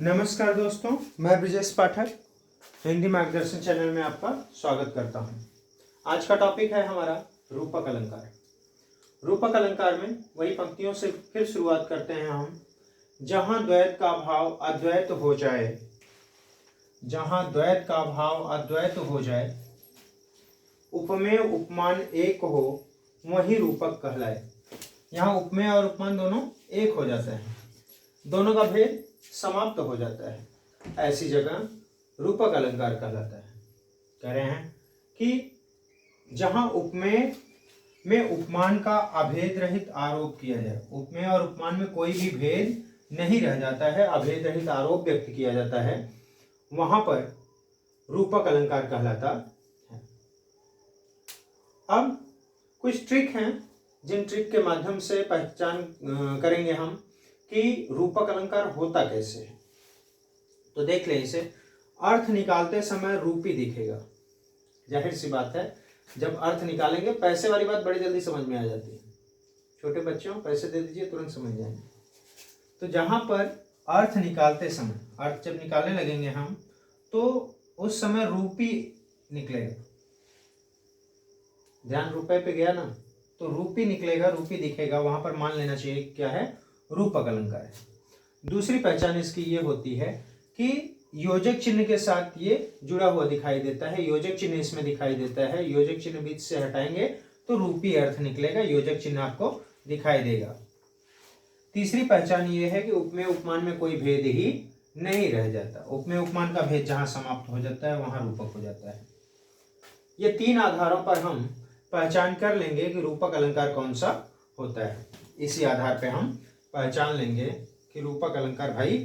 नमस्कार दोस्तों, मैं ब्रिजेश पाठक हिंदी मार्गदर्शन चैनल में आपका स्वागत करता हूं। आज का टॉपिक है हमारा रूपक अलंकार। रूपक अलंकार में वही पंक्तियों से फिर शुरुआत करते हैं हम। जहां द्वैत का भाव अद्वैत हो जाए, जहां द्वैत का भाव अद्वैत हो जाए, उपमेय उपमान एक हो, वही रूपक कहलाए। यहाँ उपमेय और उपमान दोनों एक हो जाते हैं, दोनों का भेद समाप्त हो जाता है, ऐसी जगह रूपक अलंकार कहलाता है। कह रहे हैं कि जहां उपमेय में उपमान का अभेद रहित आरोप किया जाए, उपमेय और उपमान में कोई भी भेद नहीं रह जाता है, अभेद रहित आरोप व्यक्त किया जाता है, वहां पर रूपक अलंकार कहलाता है। अब कुछ ट्रिक हैं जिन ट्रिक के माध्यम से पहचान करेंगे हम कि रूपक अलंकार होता कैसे है। तो देख लें इसे। अर्थ निकालते समय रूपी दिखेगा। जाहिर सी बात है, जब अर्थ निकालेंगे, पैसे वाली बात बड़ी जल्दी समझ में आ जाती है। छोटे बच्चों पैसे दे दीजिए, तुरंत समझ जाएंगे। तो जहां पर अर्थ निकालते समय, अर्थ जब निकालने लगेंगे हम, तो उस समय रूपी निकलेगा। ध्यान रुपए पे गया ना, तो रूपी निकलेगा, रूपी दिखेगा, वहां पर मान लेना चाहिए क्या है, रूपक अलंकार है। दूसरी पहचान इसकी ये होती है कि योजक चिन्ह के साथ ये जुड़ा हुआ दिखाई देता है, योजक चिन्ह इसमें दिखाई देता है। योजक चिन्ह बीच से हटाएंगे तो रूपी अर्थ निकलेगा, योजक चिन्ह आपको दिखाई देगा। तीसरी पहचान ये है कि उपमेय उपमान में कोई भेद ही नहीं रह जाता। उपमेय उपमान का भेद जहां समाप्त हो जाता है वहां रूपक हो जाता है। ये तीन आधारों पर हम पहचान कर लेंगे कि रूपक अलंकार कौन सा होता है। इसी आधार पर हम पहचान लेंगे कि रूपक अलंकार भाई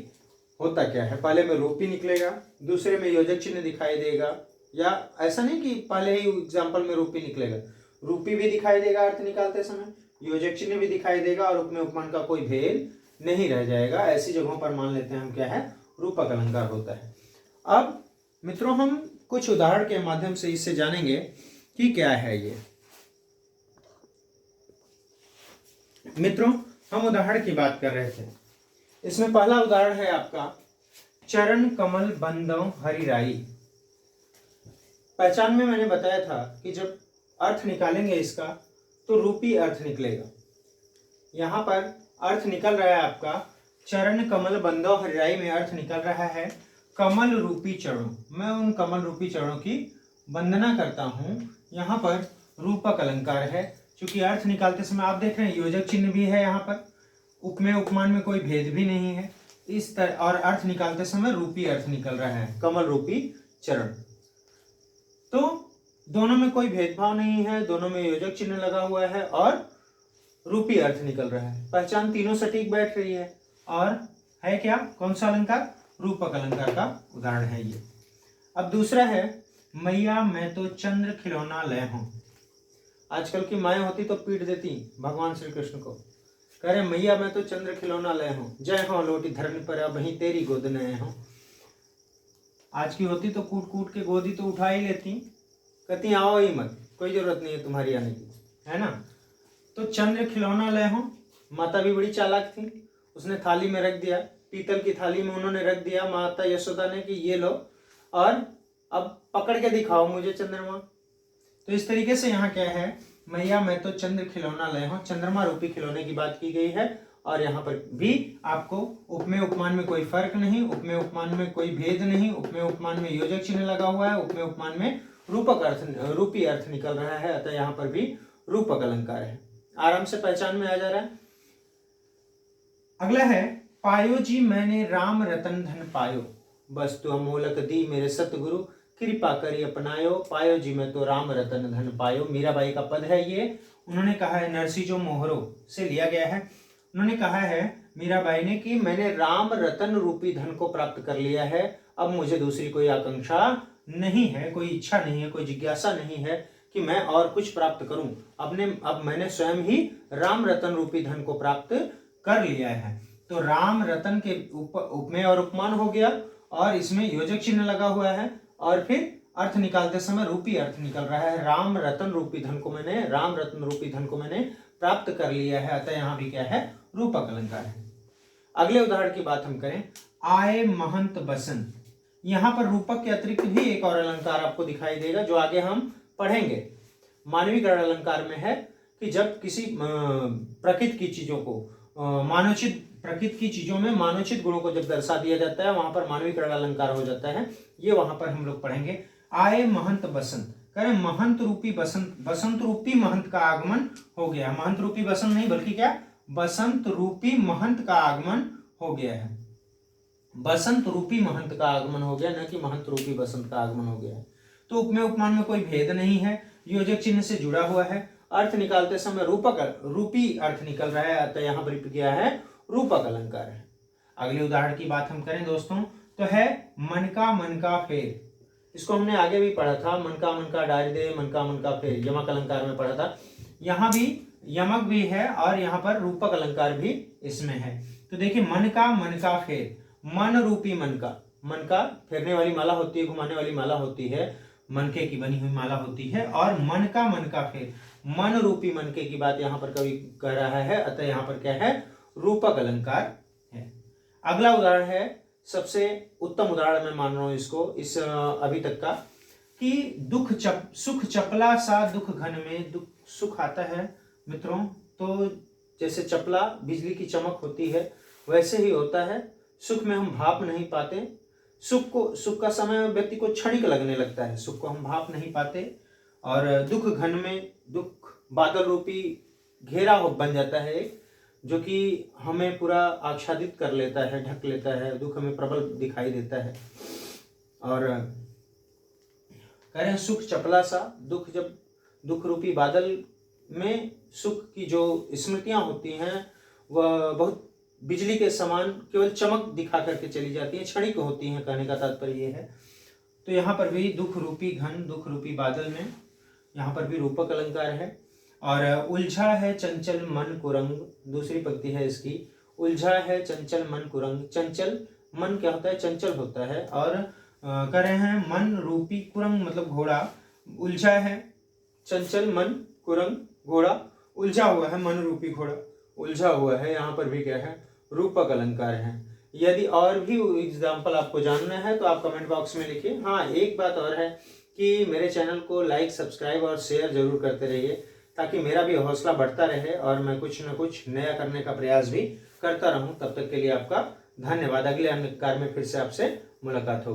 होता क्या है। पहले में रूपी निकलेगा, दूसरे में योजक चिन्ह दिखाई देगा, या ऐसा नहीं कि पहले ही एग्जाम्पल में रूपी निकलेगा, रूपी भी दिखाई देगा अर्थ निकालते समय, योजक चिन्ह भी दिखाई देगा, और उपमेय उपमान का कोई भेद नहीं रह जाएगा। ऐसी जगहों पर मान लेते हैं हम क्या है, रूपक अलंकार होता है। अब मित्रों, हम कुछ उदाहरण के माध्यम से इससे जानेंगे कि क्या है ये। मित्रों, हम उदाहरण की बात कर रहे थे। इसमें पहला उदाहरण है आपका चरण कमल बंदों हरिराई। पहचान में मैंने बताया था कि जब अर्थ निकालेंगे इसका तो रूपी अर्थ निकलेगा। यहां पर अर्थ निकल रहा है आपका चरण कमल बंदों हरिराई में अर्थ निकल रहा है कमल रूपी चरणों। मैं उन कमल रूपी चरणों की वंदना करता हूं। यहां पर रूपक अलंकार है, क्योंकि अर्थ निकालते समय आप देख रहे हैं योजक चिन्ह भी है, यहाँ पर उपमेय उपमान में कोई भेद भी नहीं है इस तरह, और अर्थ निकालते समय रूपी अर्थ निकल रहा है कमल रूपी चरण। तो दोनों में कोई भेदभाव नहीं है, दोनों में योजक चिन्ह लगा हुआ है और रूपी अर्थ निकल रहा है। पहचान तीनों सटीक बैठ रही है, और है क्या, कौन सा अलंकार, रूपक अलंकार का उदाहरण है ये। अब दूसरा है मैया मैं तो चंद्र खिलौना ले हूं। आजकल की माएँ होती तो पीट देती भगवान श्री कृष्ण को। कह रहे मैया मैं तो चंद्र खिलौना ले हूं, जय हो लोटी धरनी पर अब वहीं तेरी गोद नए हो। आज की होती तो कूट कूट के गोदी तो उठा ही लेती, कहती आओ ही मत, कोई जरूरत नहीं है तुम्हारी आने की, है ना। तो चंद्र खिलौना ले हूं, माता भी बड़ी चालाक थी, उसने थाली में रख दिया, पीतल की थाली में उन्होंने रख दिया माता यशोदा ने कि ये लो और अब पकड़ के दिखाओ मुझे चंद्रमा। तो इस तरीके से यहाँ क्या है, मैया मैं तो चंद्र खिलौना ले हूं, चंद्रमा रूपी खिलौने की बात की गई है। और यहाँ पर भी आपको उपमेय उपमान में कोई फर्क नहीं, उपमेय उपमान में कोई भेद नहीं, उपमेय उपमान में योजक चिन्ह लगा हुआ है, उपमेय उपमान में रूपक अर्थ रूपी अर्थ निकल रहा है, अतः यहाँ पर भी रूपक अलंकार है। आराम से पहचान में आ जा रहा है। अगला है पायो जी मैंने राम रतन धन पायो, वस्तु अमोलक दी मेरे सतगुरु, कृपा करी अपनायो, पायो जी मैं तो राम रतन धन पायो। मीराबाई का पद है ये। उन्होंने कहा है, नरसिंह मोहरो से लिया गया है। उन्होंने कहा है मीराबाई ने कि मैंने राम रतन रूपी धन को प्राप्त कर लिया है, अब मुझे दूसरी कोई आकांक्षा नहीं है, कोई इच्छा नहीं है, कोई जिज्ञासा नहीं है कि मैं और कुछ प्राप्त करूं। अब मैंने स्वयं ही राम रतन रूपी धन को प्राप्त कर लिया है। तो राम रतन के उपमेय और उपमान हो गया, और इसमें योजक चिन्ह लगा हुआ है, और फिर अर्थ निकालते समय रूपी अर्थ निकल रहा है। राम रतन रूपी धन को मैंने, राम रत्न रूपी धन को मैंने प्राप्त कर लिया है, अतः यहाँ भी क्या है, रूपक अलंकार है। अगले उदाहरण की बात हम करें, आए महंत बसंत। यहाँ पर रूपक के अतिरिक्त भी एक और अलंकार आपको दिखाई देगा जो आगे हम पढ़ेंगे। मानवीकरण अलंकार में है कि जब किसी प्रकृति की चीजों को मानवचित, प्रकृति की चीजों में मानवचित गुणों को जब दर्शा दिया जाता है वहां पर मानवीकरण अलंकार हो जाता है। ये वहां पर हम लोग पढ़ेंगे। आए महंत बसंत, करें महंत रूपी बसंत, बसंत रूपी महंत का आगमन हो गया। महंत रूपी बसंत नहीं बल्कि क्या, बसंत रूपी महंत का आगमन हो गया है। बसंत रूपी महंत का आगमन हो गया, न कि महंत रूपी बसंत का आगमन हो गया है। तो उपमेय उपमान में कोई भेद नहीं है, योजक चिन्ह से जुड़ा हुआ है। अर्थ निकालते समय रूपक रूपी अर्थ निकल रहा है, अतः यहाँ पर किया है रूपक अलंकार है। अगले उदाहरण की बात हम करें दोस्तों तो है मन का फेर। इसको हमने आगे भी पढ़ा था, मन का डारी दे, मन का फेर, यमक अलंकार में पढ़ा था। यहाँ भी यमक भी है और यहाँ पर रूपक अलंकार भी इसमें है। तो देखिए मन का फेर, मन रूपी मन का फेरने वाली माला होती है, घुमाने वाली माला होती है, मनके की बनी हुई माला होती है। और मन का फेर, मन रूपी मनके की बात यहाँ पर कवि कह रहा है, अतः यहाँ पर क्या है, रूपक अलंकार है। अगला उदाहरण है, सबसे उत्तम उदाहरण मैं मान रहा हूं इसको, इस अभी तक का, कि सुख चपला सा दुख घन में, दुख सुख आता है मित्रों, तो जैसे चपला बिजली की चमक होती है वैसे ही होता है। सुख में हम भाप नहीं पाते, सुख का समय व्यक्ति को क्षणिक लगने लगता है, सुख को हम भाप नहीं पाते। और दुख घन में, दुख बादल रूपी घेरा बन जाता है जो कि हमें पूरा आच्छादित कर लेता है, ढक लेता है, दुख हमें प्रबल दिखाई देता है। और कह रहे हैं सुख चपला सा, दुख जब दुख रूपी बादल में सुख की जो स्मृतियां होती हैं वह बहुत बिजली के समान केवल चमक दिखा करके चली जाती हैं, क्षणिक होती हैं, कहने का तात्पर्य ये है। तो यहाँ पर भी दुख रूपी घन, दुख रूपी बादल में यहाँ पर भी रूपक अलंकार है। और उलझा है चंचल मन कुरंग, दूसरी पंक्ति है इसकी, उलझा है चंचल मन कुरंग। चंचल मन क्या होता है, चंचल होता है। और कह रहे हैं मन रूपी कुरंग मतलब घोड़ा, उलझा है चंचल मन कुरंग, घोड़ा उलझा हुआ है, मन रूपी घोड़ा उलझा हुआ है। यहाँ पर भी क्या है, रूपक अलंकार है। यदि और भी एग्जाम्पल आपको जानना है तो आप कमेंट बॉक्स में लिखिए। हाँ, एक बात और है कि मेरे चैनल को लाइक, सब्सक्राइब और शेयर जरूर करते रहिए ताकि मेरा भी हौसला बढ़ता रहे और मैं कुछ न कुछ नया करने का प्रयास भी करता रहूं। तब तक के लिए आपका धन्यवाद। अगले अंकार में फिर से आपसे मुलाकात होगी।